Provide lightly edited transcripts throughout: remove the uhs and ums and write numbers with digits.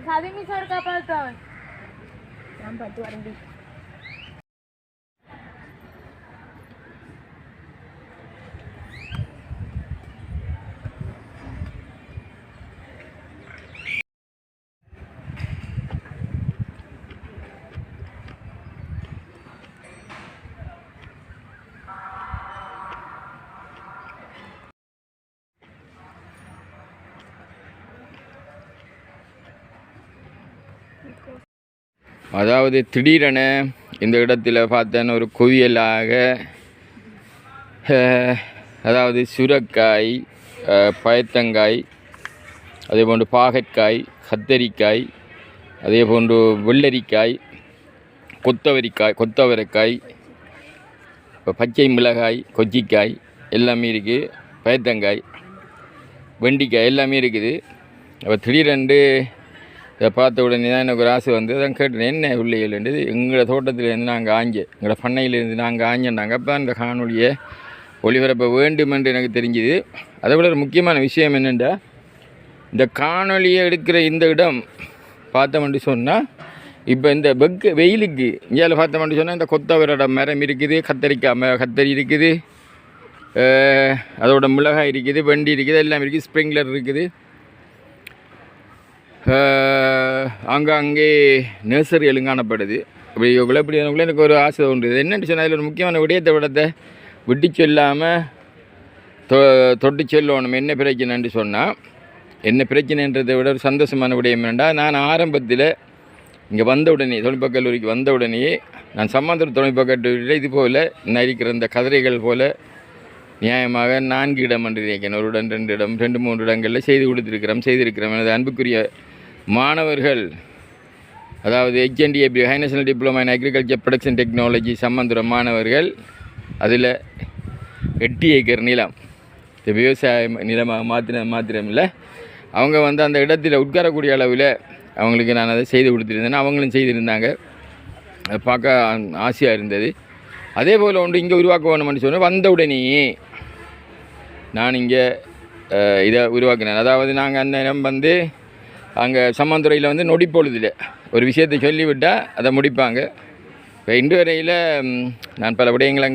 सादी में सर का पड़ता है हम पट्टू आरंभी அதாவது திடீரென இந்த இடத்துல பார்த்தேன்னு ஒரு குவியலாக அதாவது சுரக்காய், பயத்தங்காய், அதே போன்று பாகற்காய், கத்தரிக்காய், அதே போன்று வெள்ளரிக்காய், கொத்தவரைக்காய், பச்சை மிளகாய், கொச்சிக்காய் எல்லாமே இருக்குது. பயத்தங்காய், வெண்டிக்காய் எல்லாமே இருக்குது. அப்போ திடீரென்று இதை பார்த்த உடனே தான் எனக்கு ஒரு ஆசை வந்து தான் கேட்டேன், என்ன பிள்ளைகள்ன்றது. எங்களோட தோட்டத்திலேருந்து நாங்கள் எங்களோட பண்ணையிலேருந்து நாங்கள் ஆஞ்சோண்டாங்க. அப்போ அந்த காணொலியை ஒளிபரப்ப வேண்டும் என்று எனக்கு தெரிஞ்சுது. அதை விட ஒரு முக்கியமான விஷயம் என்னென்னா, இந்த காணொலியை எடுக்கிற இந்த இடம் பார்த்தோம்னு சொன்னால், இப்போ இந்த வெயிலுக்கு இந்தியாவில் பார்த்தோம்னு சொன்னால் இந்த கொத்தவரோட மரம் இருக்குது, கத்தரி இருக்குது, அதோட மிளகாய் இருக்குது, வெண்டி இருக்குது, எல்லாம் இருக்குது, ஸ்ப்ரிங்க்லர் இருக்குது. அங்கே நர்சரிகளும் காணப்படுது. அப்படி எனக்கு ஒரு ஆசை தோன்றுது. என்னென்னு சொன்னால் அதில் ஒரு முக்கியமான விடத்தை விட்டு சொல்லாமல் தொட்டு சொல்லணும். என்ன பிரச்சனைன்னு சொன்னால், என்ன பிரச்சனைன்றதை விட ஒரு சந்தோஷமான விடயம் என்னென்னா, நான் ஆரம்பத்தில் இங்கே வந்த உடனே தொழில்நுட்ப கல்லூரிக்கு வந்த உடனே நான் சம்பந்தர் தொழில்நுட்ப கல்லூரியில் இது போல் நான் இருக்கிற இந்த கதிரைகள் போல் நியாயமாக 4 இடம் என்று நினைக்கிறேன். ஒரு இடம் 2 இடம் 2-3 இடங்களில் செய்திருக்கிறோம். எனது அன்புக்குரிய மாணவர்கள், அதாவது HNDAB high national diploma in agriculture production technology சம்பந்தர மாணவர்கள், அதில் 8 ஏக்கர் நிலம் விவசாய நிலமாக மாத்திரமில்லை, அவங்க வந்து அந்த இடத்துல உட்காரக்கூடிய அளவில் அவங்களுக்கு நான் அதை செய்து கொடுத்துருந்தேன். அவங்களும் செய்திருந்தாங்க. அதை பார்க்க ஆசையாக இருந்தது. அதே போல் ஒன்று இங்கே உருவாக்க வேணும்னு சொன்னால் வந்த உடனேயே நான் இங்கே இதை உருவாக்கினேன். அதாவது நாங்கள் அந்நேரம் வந்து அங்கே சம்மந்துறையில் வந்து நொடிப்பொழுதில் ஒரு விஷயத்தை சொல்லிவிட்டால் அதை முடிப்பாங்க. இப்போ இன்று வரையில் நான் பல விடயங்கள்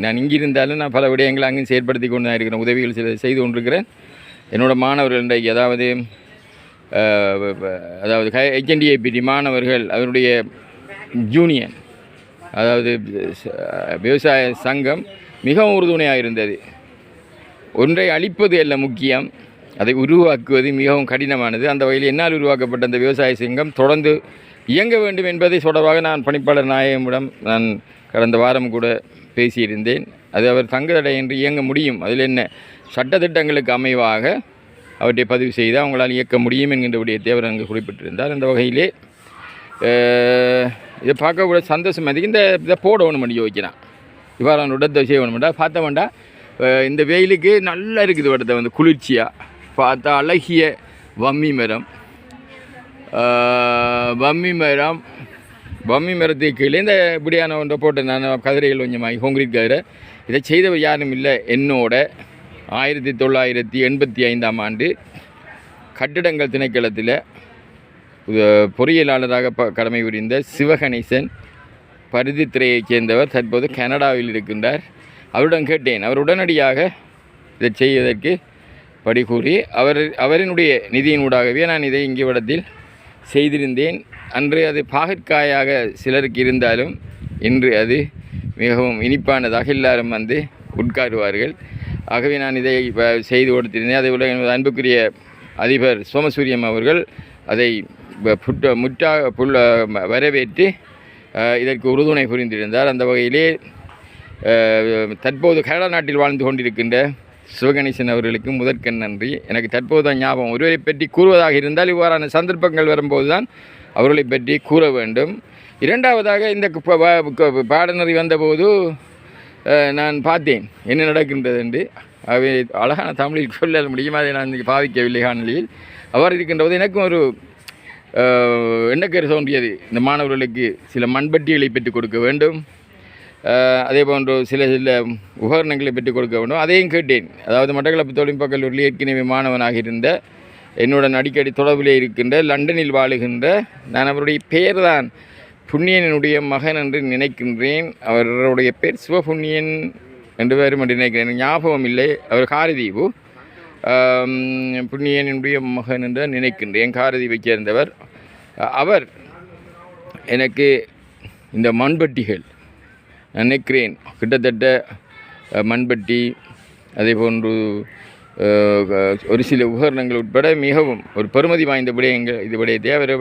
நான் இங்கிருந்தாலும் நான் பல விடயங்கள் அங்கும் செயற்படுத்தி கொண்டு தான் இருக்கிறேன். உதவிகள் சில செய்து கொண்டிருக்கிறேன். என்னோடய மாணவர்கள் இன்றைக்கு அதாவது HNDAB மாணவர்கள் அவருடைய யூனியன், அதாவது விவசாய சங்கம் மிகவும் உறுதுணையாக இருந்தது. ஒன்றை அழிப்பது அல்ல முக்கியம், அதை உருவாக்குவது மிகவும் கடினமானது. அந்த வகையில் என்னால் உருவாக்கப்பட்ட அந்த விவசாய சங்கம் தொடர்ந்து இயங்க வேண்டும் என்பதை தொடர்பாக நான் பணிப்பாளர் நாயகமிடம் நான் கடந்த வாரம் கூட பேசியிருந்தேன். அது அவர் தங்குதடையின்றி இயங்க முடியும், அதில் என்ன சட்டத்திட்டங்களுக்கு அமைவாக அவற்றை பதிவு செய்து அவங்களால் இயக்க முடியும் என்கின்ற விடயத்தை அவர் அங்கு குறிப்பிட்டிருந்தார். அந்த வகையிலே இதை பார்க்க கூட சந்தோஷம் அதிகம். இதை போடணும் பண்ணி யோசிக்கிறான். இவ்வாறான இடத்தை செய்யணும்டா பார்த்தோம்டா இந்த வெயிலுக்கு நல்லா இருக்குது. இடத்த வந்து குளிர்ச்சியாக பார்த்தா அழகிய வம்மி மரத்துக்கு கீழே இந்த இப்படியான ஒன்றை போட்டு நான் கதிரைகள் கொஞ்சமாகி கான்கிரீட் கதிரை. இதை செய்தவர் யாரும் இல்லை, என்னோட 1985ஆம் ஆண்டு கட்டிடங்கள் திணைக்களத்தில் பொறியியலாளராக கடமை புரிந்த சிவகணேசன் பருத்தித்துறையைச் சேர்ந்தவர் தற்போது கனடாவில் இருக்கின்றார். அவரிடம் கேட்டேன். அவர் உடனடியாக இதை செய்வதற்கு படிகூறி அவரினுடைய நிதியினூடாகவே நான் இதை இங்கே இடத்தில் செய்திருந்தேன். அன்று அது பாகற்காயாக சிலருக்கு இருந்தாலும் இன்று அது மிகவும் இனிப்பானதாக எல்லாரும் வந்து உட்காருவார்கள். ஆகவே நான் இதை செய்து கொடுத்திருந்தேன். அதே போல் எனது அன்புக்குரிய அதிபர் சோமசூரியம் அவர்கள் அதை வரவேற்று இதற்கு உறுதுணை புரிந்திருந்தார். அந்த வகையிலே தற்போது கனடா நாட்டில் வாழ்ந்து கொண்டிருக்கின்ற சிவகணேசன் அவர்களுக்கு முதற்கண் நன்றி. எனக்கு தற்போது ஞாபகம் ஒருவரை பற்றி கூறுவதாக இருந்தால் இவ்வாறான சந்தர்ப்பங்கள் வரும்போது தான் அவர்களை பற்றி கூற வேண்டும். இரண்டாவதாக இந்த பாடநெறி வந்தபோது நான் பார்த்தேன் என்ன நடக்கின்றது என்று. அவை அழகான தமிழில் சொல்ல முடியும், அதை நான் பாவிக்கவில்லை காணொலியில். அவ்வாறு இருக்கின்ற போது எனக்கும் ஒரு எண்ணக்கரு தோன்றியது, இந்த மாணவர்களுக்கு சில மண்பட்டிகளை பெற்றுக் கொடுக்க வேண்டும், அதே போன்று சில உபகரணங்களை பெற்றுக் கொடுக்க வேண்டும். அதையும் கேட்டேன். அதாவது மட்டக்களப்பு தொழில்நுட்ப கல்லூரியில் ஏற்கனவே மாணவனாக இருந்த என்னுடன் அடிக்கடி தொடர்பிலே இருக்கின்ற லண்டனில் வாழுகின்ற, நான் அவருடைய பெயர் தான் புண்ணியனுடைய மகன் என்று நினைக்கின்றேன். அவருடைய பேர் சிவபுண்ணியன் என்று பேரும் என்று நினைக்கிறேன், ஞாபகம் இல்லை. அவர் காரதீபு, புண்ணியனுடைய மகன் என்று நினைக்கின்றேன், காரதீபை சேர்ந்தவர். அவர் எனக்கு இந்த மண்பட்டிகள் நினைக்கிறேன் கிட்டத்தட்ட மண்பட்டி, அதே போன்று ஒரு சில உபகரணங்கள் உட்பட மிகவும் ஒரு பெருமதி வாய்ந்த விடயத்தை அவர்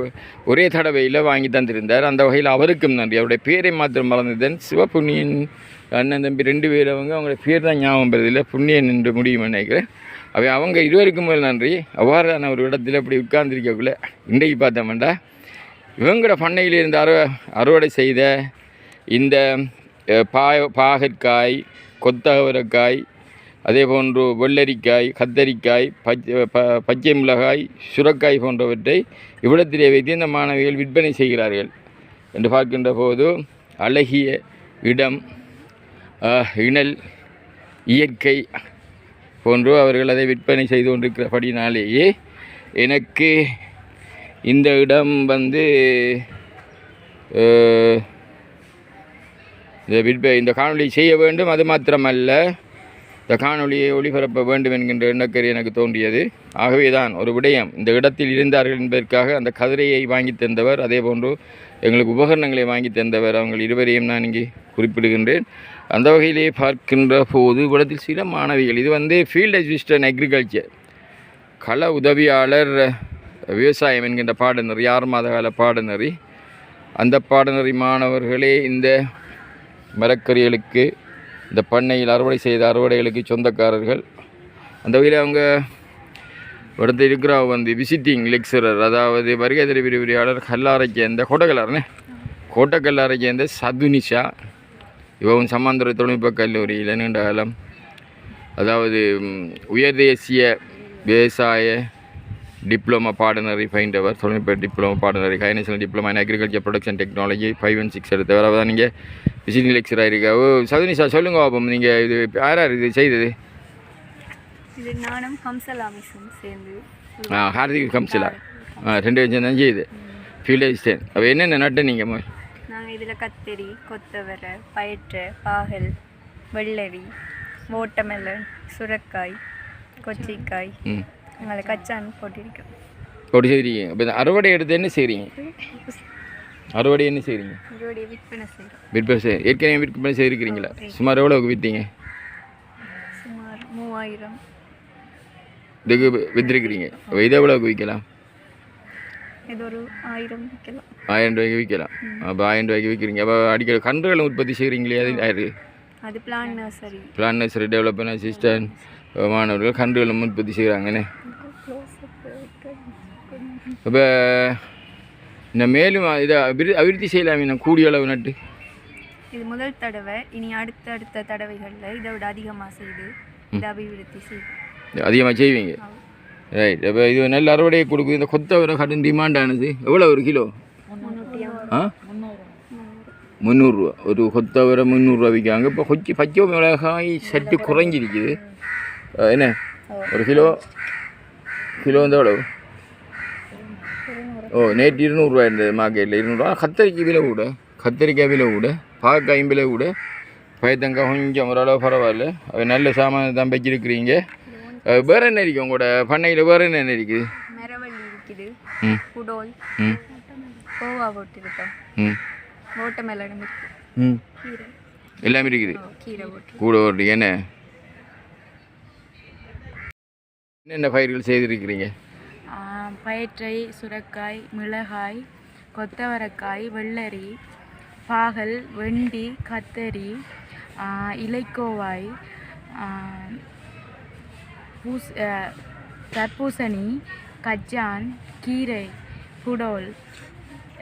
ஒரே தடவையில் வாங்கி தந்திருந்தார். அந்த வகையில் அவருக்கும் நன்றி. அவருடைய பேரை மாத்திரம் மறந்ததன் சிவபுண்ணியன் அண்ணன் தம்பி 2 பேர் அவங்களுடைய பேர் தான் ஞாபகம் பெறதில்லை, புண்ணியன் என்று முடியும் நினைக்கிறேன். அவங்க இருவருக்கும் மேல் நன்றி. அவ்வாறான ஒரு இடத்துல இப்படி உட்கார்ந்துருக்கக்குள்ள இன்றைக்கு பார்த்தோம்டா இவங்களோட பண்ணையிலிருந்து அறுவடை செய்த இந்த பாகற்காய், கொத்தவரைக்காய், அதே போன்று வெள்ளரிக்காய், கத்தரிக்காய், பச்சை மிளகாய், சுரக்காய் போன்றவற்றை இவ்விடத்திலே வைத்து இந்த மாணவிகள் விற்பனை செய்கிறார்கள் என்று பார்க்கின்ற போது அழகிய இடம், இணல், இயற்கை போன்று அவர்கள் அதை விற்பனை செய்து கொண்டிருக்கிறபடினாலேயே எனக்கு இந்த இடம் வந்து இந்த காணொலியை செய்ய வேண்டும். அது மாத்திரமல்ல, இந்த காணொலியை ஒளிபரப்ப வேண்டும் என்கின்ற எண்ணக்கரு எனக்கு தோன்றியது. ஆகவே தான் ஒரு விடயம், இந்த இடத்தில் இருந்தார்கள் என்பதற்காக அந்த கதிரையை வாங்கி தந்தவர், அதே போன்று எங்களுக்கு உபகரணங்களை வாங்கி தந்தவர், அவங்க இருவரையும் நான் இங்கே குறிப்பிடுகின்றேன். அந்த வகையிலே பார்க்கின்ற போது இடத்தில் சில மாணவிகள், இது வந்து ஃபீல்ட் அசிஸ்டன்ட் அக்ரிகல்ச்சர், கள உதவியாளர் விவசாயம் என்கின்ற பாடநெறி, 6 மாத கால பாடநெறி. அந்த பாடநெறி மாணவர்களே இந்த மரக்கறிகளுக்கு, இந்த பண்ணையில் அறுவடை செய்த அறுவடைகளுக்கு சொந்தக்காரர்கள். அந்த வகையில் அவங்க இடத்துல இருக்கிற வந்து விசிட்டிங் லெக்சரர், அதாவது வருகை தர விரிவுரையாளர் கல்லாரை சேர்ந்த கோட்டக்கல்லாரை சேர்ந்த சதுனிஷா. இவன் சம்மாந்துறை தொழில்நுட்ப கல்லூரியில் நீண்ட காலம், அதாவது உயர் தேசிய விவசாய டிப்ளமா பாடநெறி பயின்றவர், தொழில்நுட்ப டிப்ளமா பாடநெறி, high national diploma in agriculture production technology 5 and 6 எடுத்தவர். அவர் தான் நீங்கள் விசிட்டிங் லெக்சராக இருக்கா. சதுனிஷா சொல்லுங்க பாப்போம், நீங்கள் இது யார் இது செய்தது? இது நானும் ஹம்சலாமிசும் சேர்ந்து. ஹார்திக் ஹம்சலா 2 பேரும் தான் செய்யுது ஃபீல்ட் அசிஸ்டன்ட். அப்போ என்னென்ன நட்டு நீங்கள்? நாங்கள் இதில் கத்தரி, கொத்தவரை, பயிற்று, பாகல், வெள்ளரி, ஓட்டமெலன், சுரக்காய், கொச்சிக்காய், எங்களை கச்சான் போட்டிருக்கோம். போட்டு செய்கிறீங்க. அப்போ இந்த அறுவடை எடுத்து என்ன செய்கிறீங்க? அறுவடை என்ன செய்கிறீங்க? அறுவடை விற்பனை செய்கிறோம். விற்பனை ஏற்கனவே விற்பனை செய்திருக்கிறீங்களா? சுமார் எவ்வளோக்கு விற்றீங்க? சுமார் 3000 இதுக்கு விற்றுருக்கிறீங்க. அப்போ இதை எவ்வளோக்கு விற்கலாம்? இது ஒரு 1000 விற்கலாம். 1000 ரூபாய்க்கு விற்கலாம். அப்போ 1000 ரூபாய்க்கு விற்கிறீங்க. அப்போ அடிக்கடி கன்றுகளை உற்பத்தி செய்கிறீங்களே, அது யாரு? அது plan nursery. Plan nursery development assistant மாணவர்கள் கன்றுகளும் உற்பத்தி செய்கிறாங்கண்ணே. இப்போ இந்த மேலும் இதை அபிவிருத்தி செய்யலாமே நான் கூடிய அளவு நட்டு. இது முதல் தடவை. இனி அடுத்த தடவைகளில் இதை விட அதிகமாக செய்து இதை அபிவிருத்தி செய்யும். அதிகமாக செய்வீங்க. ரைட். அப்போ இது நல்ல அறுவடையை கொடுக்குது. இந்த கொத்தவரை கடன் டிமாண்டானது எவ்வளோ ஒரு கிலோ? 300 ரூபா. ஒரு கொத்தவரை 300 ரூபா விற்காங்க. இப்போ பச்சை மிளகாய் சற்று குறைஞ்சிருக்குது. என்ன ஒரு கிலோ வந்து எவ்வளோ? நேற்று 200 ரூபா இருந்தது மார்க்கெட்டில். 200 ரூபா. கத்தரிக்காய் விலை கூட, பாகக்காயும் விலை கூட, பயத்தங்காய் கொஞ்சம் ஓரளவு பரவாயில்ல. அது நல்ல சாமான் தான் வச்சிருக்கிறீங்க. வேறு என்ன இருக்குது உங்களோட பண்ணையில்? வேறு என்ன இருக்குது? மரவள்ளி இருக்குது, புடோல், கோவா போட்டிருக்கோம், ம் வாட்டர்மெலனும் இருக்கு, ம் கீரை எல்லாமே இருக்குது. கீரை போட்டு கூட ஒரு என்ன என்னென்ன பயிர்கள் செய்திருக்கிறீங்க? பயிற்றை, சுரைக்காய், மிளகாய், கொத்தவரக்காய், வெள்ளரி, பாகல், வெண்டி, கத்தரி, இலைக்கோவாய், தர்பூசணி, கஜான், கீரை, புடோல்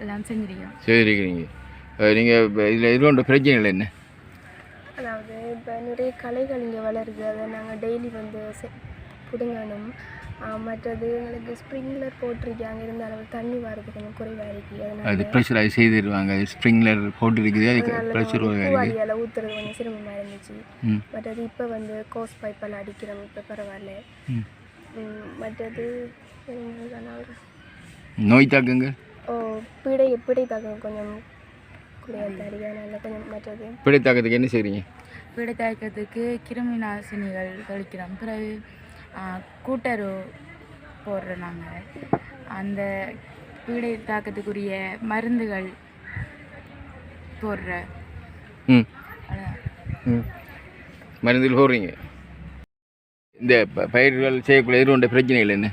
எல்லாம் செஞ்சிருக்கோம். செய்திருக்கிறீங்க. நீங்கள் இதில் எதுவும் பிரச்சனைகள் என்ன? அதாவது இப்போ நிறைய களைகள் இங்கே வளருது, அதை நாங்கள் டெய்லி வந்து பிடுங்கணும். மற்றது எங்களுக்கு ஸ்ப்ரிங்க்லர் போட்டிருக்காங்க, இருந்தாலும் தண்ணி வரது கொஞ்சம் குறைவாக இருக்குது. அது ப்ரெஷர் அது செய்திருவாங்க. ஸ்ப்ரிங்க்லர் போட்டிருக்குது, அதுக்கு ப்ரெஷர் வழியால் ஊற்றுறது கொஞ்சம் சிரமமாக இருந்துச்சு. மற்றது இப்போ வந்து கோஸ் பைப்பெல்லாம் அடிக்கிறோம், இப்போ பரவாயில்ல. மற்றது நோய் தாக்குங்க பிடை தாக்கம் கொஞ்சம் குறையாது, அதனால கொஞ்சம். மற்றது பிடை தாக்கத்துக்கு என்ன செய்கிறீங்க? பிடை தாக்கத்துக்கு கிருமி நாசினிகள் தெளிக்கிறோம். பிறகு கூட்டரு போடுறோம். நாங்கள் அந்த பீடை தாக்கத்துக்குரிய மருந்துகள் போடுற மருந்துகள் போடுறீங்க. இந்த பயிர்கள் செய்யக்கூடிய எதுவும் பிரச்சனைகள் என்ன?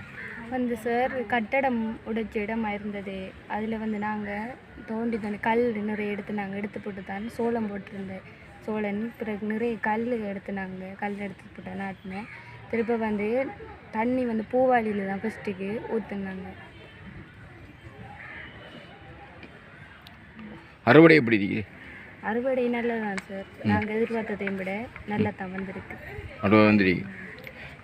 வந்து சார் கட்டடம் உடைச்ச இடமா இருந்தது, அதில் வந்து நாங்கள் தோண்டி கல் நிறைய எடுத்து போட்டு தான் சோளம் போட்டிருந்தேன். சோளன் பிறகு நிறைய கல் எடுத்து போட்டு நாட்டினேன். திருப்ப வந்து தண்ணி வந்து பூவாளியில் தான் ஃபஸ்ட்டுக்கு ஊற்றுனாங்க. அறுவடை எப்படி இருக்கு? அறுவடை நல்லா தான் சார், நாங்கள் எதிர்பார்த்ததையும் விட நல்லா தான் வந்திருக்கு. அறுவடை வந்துருக்கு.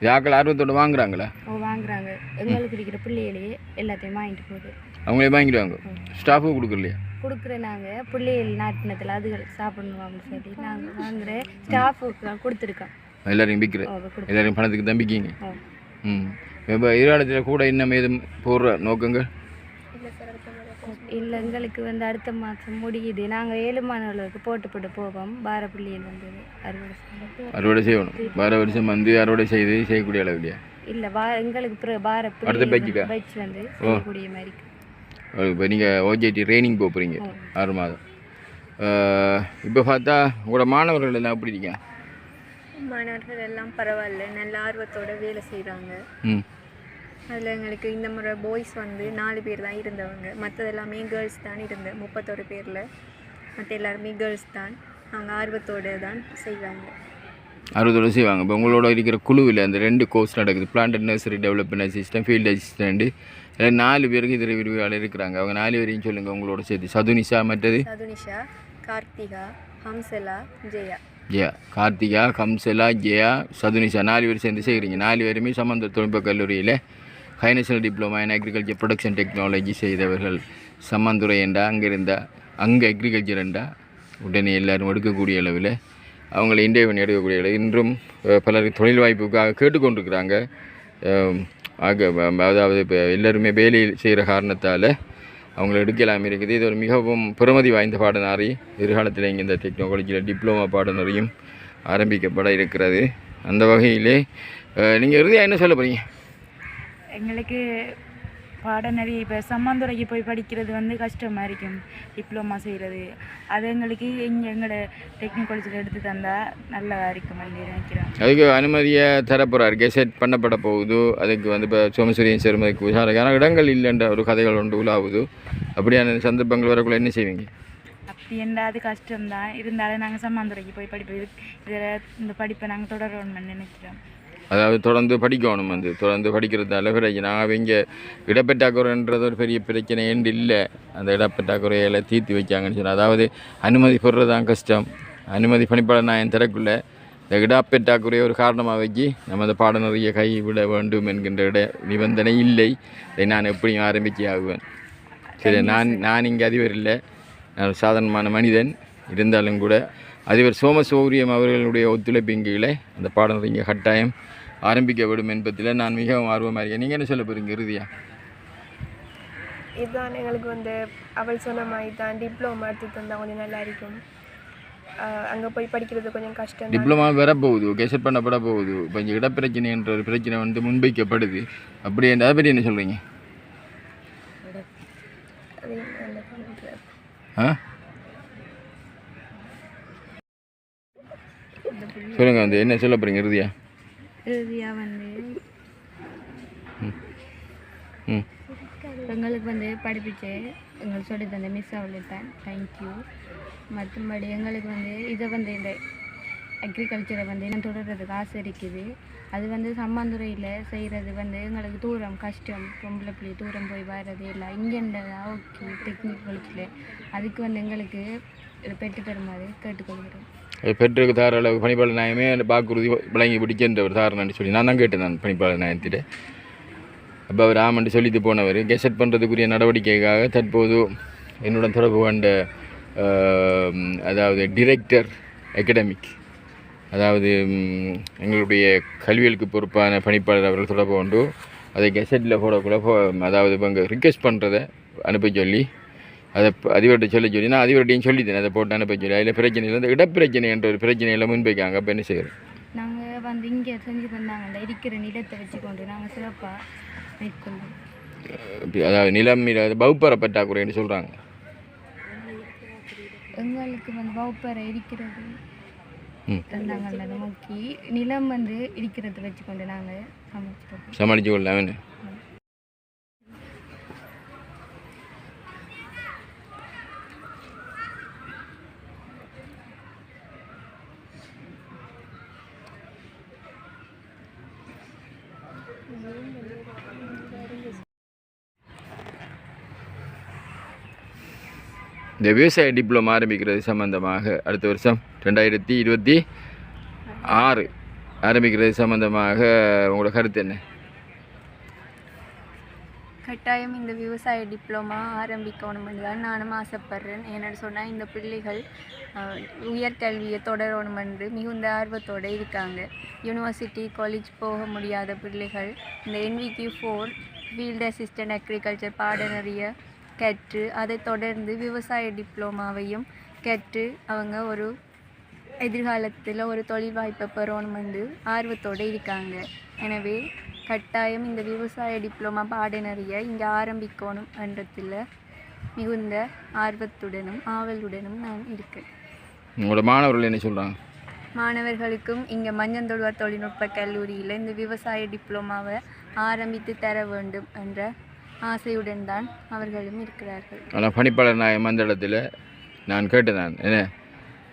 யாக்கள் ஆர்வத்தோடு வாங்குறாங்களா? வாங்குறாங்க. எங்களுக்கு இருக்கிற பிள்ளைகளையே எல்லாத்தையும் வாங்கிட்டு போகுது. அவங்களே வாங்கிடுவாங்க, ஸ்டாஃபும் கொடுக்கலையா? கொடுக்குறேன். நாங்கள் பிள்ளைகள் நாட்டினத்தில் அதுகள் சாப்பிடணுவாங்கன்னு சொல்லி நாங்கள் வாங்குகிற ஸ்டாஃபுக்கு கொடுத்துருக்கோம். எல்லாரையும் விற்கிற எல்லாரையும் பணத்துக்கு தான் விற்கிங்க. இப்போ எதிர்காலத்தில் கூட இன்னும் எதுவும் போடுற நோக்கங்கள் இல்லை. எங்களுக்கு வந்து அடுத்த மாதம் முடியுது. நாங்கள் 7 மாதங்களுக்கு போட்டு போவோம். பார பிள்ளைகள் வந்து அறுவடை செய்யணும். பார வருஷம் வந்து அறுவடை செய்யக்கூடிய அளவு இல்லையா? இல்லை, எங்களுக்கு பார அடுத்த பேட்சுக்கா பேட்ச் வந்து செய்யக்கூடிய மாதிரி. இப்போ நீங்கள் ஓஜிடி ட்ரைனிங் போகிறீங்க 6 மாதம். இப்போ பார்த்தா உங்களோட மாணவர்கள் எல்லாம் எப்படி இருக்கீங்க? மாணவர்கள் எல்லாம் பரவாயில்ல, நல்ல ஆர்வத்தோடு வேலை செய்கிறாங்க. அதில் எங்களுக்கு இந்த முறை பாய்ஸ் வந்து 4 பேர் தான் இருந்தவங்க, மற்றது எல்லாமே கேர்ள்ஸ் தான் இருந்தேன். 31 பேரில் மற்ற எல்லாருமே கேர்ள்ஸ் தான். நாங்கள் ஆர்வத்தோடு தான் செய்வாங்க. ஆர்வத்தோடு செய்வாங்க. இப்போ உங்களோட இருக்கிற குழுவில் அந்த 2 கோர்ஸ் நடக்குது, plant nursery development assistant, field assistant. 4 பேருக்கு இதில் விரிவாளர் இருக்கிறாங்க. அவங்க 4 பேரையும் சொல்லுங்கள் உங்களோட சேர்த்து. சதுனிஷா, மற்றது சதுனிஷா, கார்த்திகா, ஹம்சலா, ஜெயா. கார்த்திகா, ஹம்சலா, ஜெயா, சதுனிஷா 4 பேர் சேர்ந்து செய்கிறீங்க. 4 பேருமே சம்பந்த தொழில்நுட்ப கல்லூரியில் high national diploma in agriculture production technology செய்தவர்கள். சம்மந்துறை என்றா அங்கே அக்ரிகல்ச்சர் என்றா உடனே எல்லோரும் எடுக்கக்கூடிய அளவில் அவங்களை இன்டர்வியூ பண்ணி எடுக்கக்கூடிய அளவில் இன்றும் பலர் தொழில் வாய்ப்புக்காக கேட்டுக்கொண்டிருக்கிறாங்க. அதாவது இப்போ எல்லோருமே வேலையில் செய்கிற காரணத்தால் அவங்கள எடுக்கலாமல் இருக்குது. இது ஒரு மிகவும் பெருமதி வாய்ந்த பாடநெறி. எதிர்காலத்தில் இங்கே இந்த டெக்னாலஜியில் டிப்ளமா பாடநெறியும் ஆரம்பிக்கப்பட இருக்கிறது. அந்த வகையிலே நீங்கள் இறுதியாக என்ன சொல்ல போகிறீங்க? எங்களுக்கு பாடநெறி இப்போ சம்மந்துறைக்கு போய் படிக்கிறது வந்து கஷ்டமாக இருக்கும், டிப்ளமா செய்கிறது. அது எங்களுக்கு எங்களோட டெக்னிக் காலேஜில் எடுத்து தந்தால் நல்லதாக இருக்கும் நினைக்கிறேன். அதுக்கு அனுமதியை தரப்போகிறார், கெசட் பண்ணப்பட போகுது. அதுக்கு வந்து இப்போ சோமசூரியன் சேர்மதிக்கு விசாரணைக்கான இடங்கள் இல்லைன்ற ஒரு கதைகள் ஒன்று உலாவுது. அப்படியான சந்தர்ப்பங்கள் வரக்குள்ள என்ன செய்வீங்க? அப்படி என்றால் அது கஷ்டம்தான், இருந்தாலும் நாங்கள் சம்மந்துறைக்கு போய் படிப்போம். இதில் இந்த படிப்பை நாங்கள் தொடரணும்னு நினைக்கிறோம். அதாவது தொடர்ந்து படிக்கணும். வந்து தொடர்ந்து படிக்கிறதால பிரச்சனை. நாங்கள் இங்கே இடப்பற்றாக்குறைன்றது ஒரு பெரிய பிரச்சனை ஏண்டு இல்லை. அந்த இடப்பற்றாக்குறையில் தீர்த்து வச்சாங்கன்னு சொன்னால், அதாவது அனுமதி பெறுறது தான் கஷ்டம். அனுமதி பணிப்பாளர் நான் திறக்குள்ள இந்த இடப்பற்றாக்குறையை ஒரு காரணமாக வச்சு நம்ம அந்த பாடநெறியை கைவிட வேண்டும் என்கின்ற நிபந்தனை இல்லை. இதை நான் எப்படியும் ஆரம்பித்து ஆகுவேன். சரி, நான் இங்கே அதிபர் இல்லை, நான் சாதாரணமான மனிதன். இருந்தாலும் கூட அதிபர் சோமசௌரியம் அவர்களுடைய ஒத்துழைப்பின் கீழே அந்த பாடநெறி இங்கே கட்டாயம் ஆரம்பிக்கப்படும் என்பதில் நான் மிகவும் ஆர்வமாக இருக்கேன். நீங்கள் என்ன சொல்ல போகிறீங்க இறுதியாக? இதுதான் எங்களுக்கு வந்து அவள் சொன்ன மாதிரி தான் டிப்ளமா எடுத்து தந்தால் கொஞ்சம் நல்லா இருக்கும். அங்கே போய் படிக்கிறது கொஞ்சம் கஷ்டம். டிப்ளமா வரப்போகுது, கெசட் பண்ணப்பட போகுது. இப்போ இங்கே இடப்பிரச்சனைன்ற ஒரு பிரச்சனை வந்து முன்வைக்கப்படுது. அப்படி அதை பற்றி என்ன சொல்கிறீங்க? ஆ சொல்லுங்கள் வந்து என்ன சொல்ல போகிறீங்க இறுதியா? இறுதியாக வந்து ம் எங்களுக்கு வந்து படிப்பிச்சு எங்களுக்கு சொல்லி தந்த மிஸ் அவளுதான் தேங்க்யூ. மற்றபடி எங்களுக்கு வந்து இதை வந்து இந்த அக்ரிகல்ச்சரை வந்து இன்னும் தொடர்றதுக்கு ஆசை இருக்குது. அது வந்து சம்மாந்துறையில் செய்கிறது வந்து எங்களுக்கு தூரம் கஷ்டம், பொம்பளை பிள்ளை தூரம் போய் வர்றது இல்லை. இங்கேண்டதா ஓகே டெக்னிக் காலேஜில் அதுக்கு வந்து எங்களுக்கு பெற்று தருமாறு கேட்டுக்கொள்கிறேன். பெற்றுக்கு தார அளவுக்கு பணிப்பாளர் நாயமே அந்த வாக்குறுதி விளங்கி பிடிக்கின்ற ஒரு தாரணன்னு சொல்லி நான் தான் கேட்டேன். நான் பணிப்பாளர் நாயத்திட்ட அப்போ அவர் ஆமன்ட்டு சொல்லிட்டு போனவர் கெசட் பண்ணுறதுக்குரிய நடவடிக்கைக்காக தற்போது என்னுடன் தொடர்பு கொண்ட அதாவது டிரெக்டர் அகடமிக், அதாவது எங்களுடைய கல்வியலுக்கு பொறுப்பான பணிப்பாளர் அவர்கள் தொடர்பு கொண்டு அதை கெசட்டில் போடக்குள்ள அதாவது இவங்க ரிக்வெஸ்ட் பண்ணுறதை அனுப்ப சொல்லி அதை அதிபர்கிட்ட சொல்லி நான் அதிபர்கிட்டையும் சொல்லித்தேன் அதை போட்டு அனுப்ப சொல்லி அதில் பிரச்சனையில் இந்த இடப்பிரச்சனை என்ற ஒரு பிரச்சனையில் முன்வைக்காங்க. அப்போ என்ன செய்கிறோம் நாங்கள் வந்து இங்கே செஞ்சு தந்தாங்க இருக்கிற நிலத்தை வச்சுக்கொண்டு நாங்கள் சிறப்பாக மேற்கொள்வோம். அதாவது நிலம் பௌப்பர பற்றாக்குறைன்னு சொல்கிறாங்க. எங்களுக்கு வந்து வகுப்பறை இருக்கிறது தந்தாங்கல்ல நோக்கி நிலம் வந்து இருக்கிறத வச்சுக்கொண்டு நாங்கள் சமாளித்து கொள்ளலாம். இந்த விவசாய டிப்ளமா ஆரம்பிக்கிறது சம்பந்தமாக அடுத்த வருஷம் 2026 ஆரம்பிக்கிறது சம்பந்தமாக உங்களோட கருத்து என்ன? கட்டாயம் இந்த விவசாய டிப்ளமா ஆரம்பிக்கணுமென்று தான் நானும் ஆசைப்படுறேன். ஏன்னு சொன்னால் இந்த பிள்ளைகள் உயர்கல்வியை தொடரணுமென்று மிகுந்த ஆர்வத்தோடு இருக்காங்க. யூனிவர்சிட்டி காலேஜ் போக முடியாத பிள்ளைகள் இந்த NVQ4 ஃபீல்டு அசிஸ்டன்ட் அக்ரிகல்ச்சர் பாடநெறியை கற்று அதை தொடர்ந்து விவசாய டிப்ளமாவையும் கற்று அவங்க ஒரு எதிர்காலத்தில் ஒரு தொழில் வாய்ப்பை பெறணுமென்று ஆர்வத்தோடு இருக்காங்க. எனவே கட்டாயம் இந்த விவசாய டிப்ளமா பாடநெறியை இங்கே ஆரம்பிக்கணும் என்றதில் மிகுந்த ஆர்வத்துடனும் ஆவலுடனும் நான் இருக்கேன். உங்களோட மாணவர்கள் என்ன சொல்கிறாங்க? மாணவர்களுக்கும் இங்கே மஞ்சந்தொழுவார் தொழில்நுட்ப கல்லூரியில் இந்த விவசாய டிப்ளமாவை ஆரம்பித்து தர வேண்டும் என்ற ஆசையுடன் தான் அவர்களும் இருக்கிறார்கள். ஆனால் பணிப்பாளர் நாயம் அந்த இடத்துல நான் கேட்டேன். நான் என்ன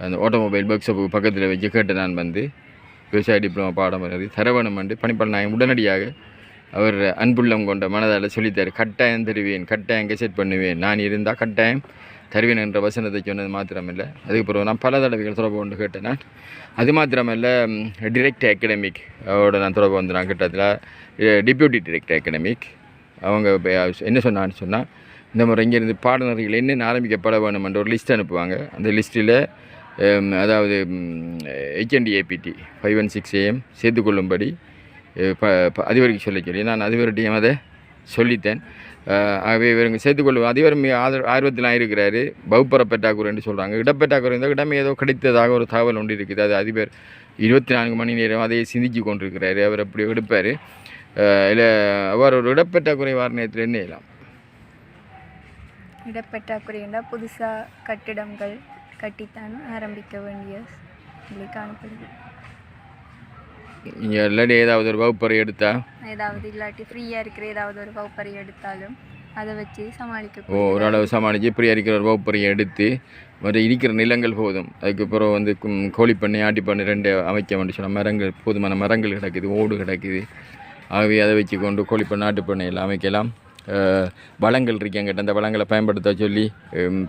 அந்த ஆட்டோமொபைல் ஒர்க் ஷாப்புக்கு பக்கத்தில் வச்சு கேட்டேன். நான் வந்து விவசாய டிப்ளமா பாடம் தரவேணும் என்று பணிப்பாளர் நாயம் உடனடியாக அவர் அன்புள்ளம் கொண்ட மனதால் சொல்லித்தார். கட்டாயம் தருவேன், கட்டாயம் கெசட் பண்ணுவேன், நான் இருந்தால் கட்டாயம் தருவேன் என்ற வசனத்தை சொன்னது மாத்திரமில்லை. அதுக்கப்புறம் நான் பல தடவைகள் தொடர்பு கொண்டு கேட்டேன். நான் அது மாத்திரமில்லை டிரெக்டர் அகடமிக் அவரோட நான் தொடர்பு வந்து நான் கேட்டதில் டிப்யூட்டி டிரெக்டர் அகடமிக் அவங்க என்ன சொன்னான்னு சொன்னால் இந்த முறை இங்கேருந்து பாடநெறிகள் என்னென்ன ஆரம்பிக்கப்பட வேணும் என்ற ஒரு லிஸ்ட் அனுப்புவாங்க. அந்த லிஸ்ட்டில் அதாவது HND-APT 516 AM சேர்த்துக்கொள்ளும்படி அதிபருக்கு சொல்லி நான் அதிபர்கிட்டையும் அதை சொல்லித்தேன். ஆகவே இவருங்க சேர்த்துக்கொள்ளும் அதிபர் ஆர்வத்தில் இருக்கிறாரு. வகுப்பறை பற்றாக்குறைன்னு சொல்கிறாங்க. இடப்பற்றாக்குறை இருந்தால் இடமே ஏதோ கிடைத்ததாக ஒரு தகவல் ஒன்று இருக்குது. அது அதிபர் 24 மணி நேரம் அதையே சிந்திச்சு கொண்டிருக்கிறாரு. அவர் அப்படி எடுப்பார். இல்லை அவர் ஒரு இடப்பற்றாக்குறை வாரணத்தில் என்ன செய்யலாம்? இடப்பற்றாக்குறை என்றால் புதுசாக கட்டிடங்கள் கட்டித்தான் ஆரம்பிக்க வேண்டிய நிலை காணப்படுது. இங்கே இல்லாட்டி ஏதாவது ஒரு வகுப்பறை எடுத்தால் ஏதாவது இல்லாட்டி ஃப்ரீயாக இருக்கிற ஏதாவது ஒரு வகுப்பறை எடுத்தாலும் அதை வச்சு சமாளிக்க ஓரளவு சமாளித்து ஃப்ரீயாக இருக்கிற ஒரு வகுப்பறையை எடுத்து மற்ற இருக்கிற நிலங்கள் போதும். அதுக்கப்புறம் வந்து கோழிப்பண்ணை ஆட்டிப்பண்ணை 2 அமைக்க வேண்டும் சொன்ன மரங்கள் போதுமான மரங்கள் கிடக்குது, ஓடு கிடக்குது. ஆகவே அதை வச்சு கொண்டு கோழிப்பண்ணை ஆட்டுப்பண்ணை எல்லாம் அமைக்கலாம். வளங்கள் இருக்காங்கிட்ட அந்த வளங்களை பயன்படுத்த சொல்லி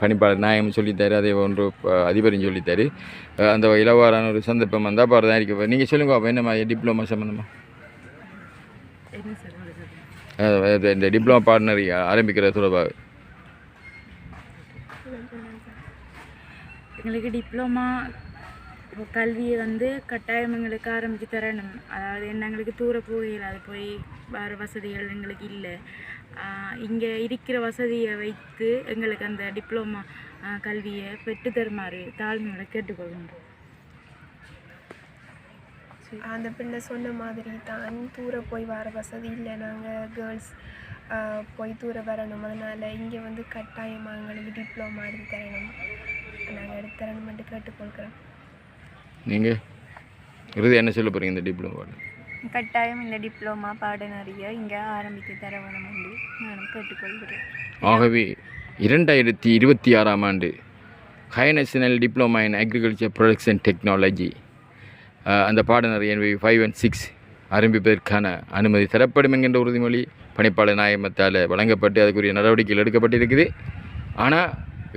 பணிப்பாளர் நாயம் சொல்லித்தார். அதே ஒன்று அதிபரும் சொல்லித்தார். அந்த இலவாறான ஒரு சந்தர்ப்பம் வந்தால் அப்போ தான் இருக்க. நீங்கள் சொல்லுங்க அப்போ என்ன மாதிரி டிப்ளமா சம்மந்தமாக இந்த டிப்ளமா பாடநெறி ஆரம்பிக்கிற தொடர்பாக எங்களுக்கு டிப்ளமா கல்வியை வந்து கட்டாயம் எங்களுக்கு ஆரம்பித்து தரணும். அதாவது என்ன எங்களுக்கு தூர போகையில் அது போய் வேறு வசதிகள் எங்களுக்கு இல்லை. இங்கே இருக்கிற வசதியை வைத்து எங்களுக்கு அந்த டிப்ளமா கல்வியை பெற்று தருமாறு தாழ்மையோட கேட்டுக்கொள்கின்றோம். அந்த பிள்ளை சொன்ன மாதிரி தான் தூர போய் வர வசதி இல்லை. நாங்கள் கேர்ள்ஸ் போய் தூர வரணும். அதனால் இங்கே வந்து கட்டாயமாக எங்களுக்கு டிப்ளமா எடுத்து தரணும். நாங்கள் எடுத்து தரணுமென்று கேட்டுக்கொள்கிறோம். நீங்கள் இறுதி என்ன சொல்ல போகிறீங்க இந்த டிப்ளமோ? கட்டாயம் இந்த டிப்ளமா பாடநெறியை இங்கே ஆரம்பித்து தர வேணும் என்று நான் கேட்டுக்கொள்கிறேன். ஆகவே 2026ஆம் ஆண்டு high national diploma in agriculture production technology அந்த பாடநெறி NV 5 and 6 ஆரம்பிப்பதற்கான அனுமதி தரப்படும் என்கின்ற உறுதிமொழி பணிப்பாளர் நாயகத்தால் வழங்கப்பட்டு அதுக்குரிய நடவடிக்கைகள் எடுக்கப்பட்டிருக்குது. ஆனால்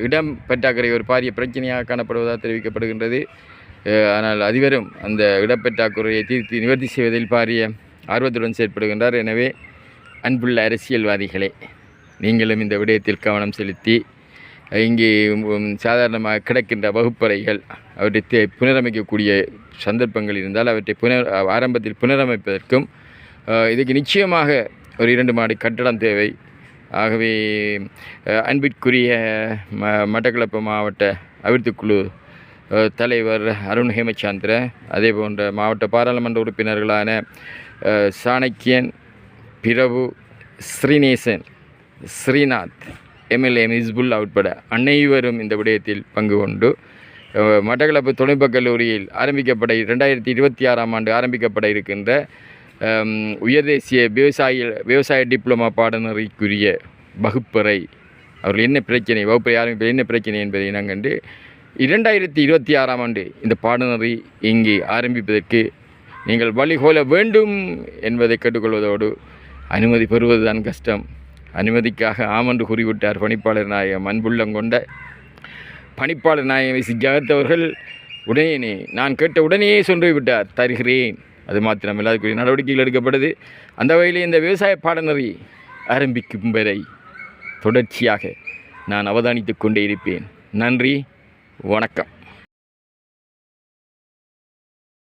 இடம் பற்றாக்குறை ஒரு பாரிய பிரச்சனையாக காணப்படுவதாக தெரிவிக்கப்படுகின்றது. ஆனால் அதிபரும் அந்த இடப்பற்றாக்குறையை தீர்த்து நிவர்த்தி செய்வதில் பாரிய ஆர்வத்துடன் செயற்படுகின்றார். எனவே அன்புள்ள அரசியல்வாதிகளே, நீங்களும் இந்த விடயத்தில் கவனம் செலுத்தி இங்கே சாதாரணமாக கிடக்கின்ற வகுப்பறைகள் அவற்றை புனரமைக்கக்கூடிய சந்தர்ப்பங்கள் இருந்தால் அவற்றை ஆரம்பத்தில் புனரமைப்பதற்கும் இதுக்கு நிச்சயமாக ஒரு 2 மாடி கட்டடம் தேவை. ஆகவே அன்பிற்குரிய மட்டக்களப்பு மாவட்ட அபிவிருத்திக்குழு தலைவர் அருண் ஹேமச்சந்திர, அதே போன்ற மாவட்ட பாராளுமன்ற உறுப்பினர்களான சாணக்கியன், பிரபு, ஸ்ரீநேசன், ஸ்ரீநாத், MLA மிஸ்புல்லா உட்பட அனைவரும் இந்த விடயத்தில் பங்கு கொண்டு மட்டக்களப்பு தொழில்நுட்பக் கல்லூரியில் 2026ஆம் ஆண்டு ஆரம்பிக்கப்பட இருக்கின்ற உயர்தேசிய விவசாய டிப்ளமா பாடநெறிக்குரிய வகுப்பறை அவர்கள் என்ன பிரச்சனை, வகுப்பறை ஆரம்பிப்பது என்ன பிரச்சனை என்பதை நாங்கள் 2026ஆம் ஆண்டு இந்த பாடநெறி இங்கே ஆரம்பிப்பதற்கு நீங்கள் வழிகோல வேண்டும் என்பதை கேட்டுக்கொள்வதோடு அனுமதி பெறுவதுதான் கஷ்டம். அனுமதிக்காக ஆமென்று கூறிவிட்டார் பணிப்பாளர் நாயகம். அன்புள்ளம் கொண்ட பணிப்பாளர் நாயகம் ஜகத் அவர்கள் உடனே நான் கேட்ட உடனேயே சொல்லி விட்டார், தருகிறேன். அது மாத்திரமில்லை, அதுக்குரிய நடவடிக்கைகள் எடுக்கப்படுது. அந்த வகையில் இந்த விவசாய பாடநெறி ஆரம்பிக்கும் வரை தொடர்ச்சியாக நான் அவதானித்து கொண்டே இருப்பேன். நன்றி, வணக்கம்.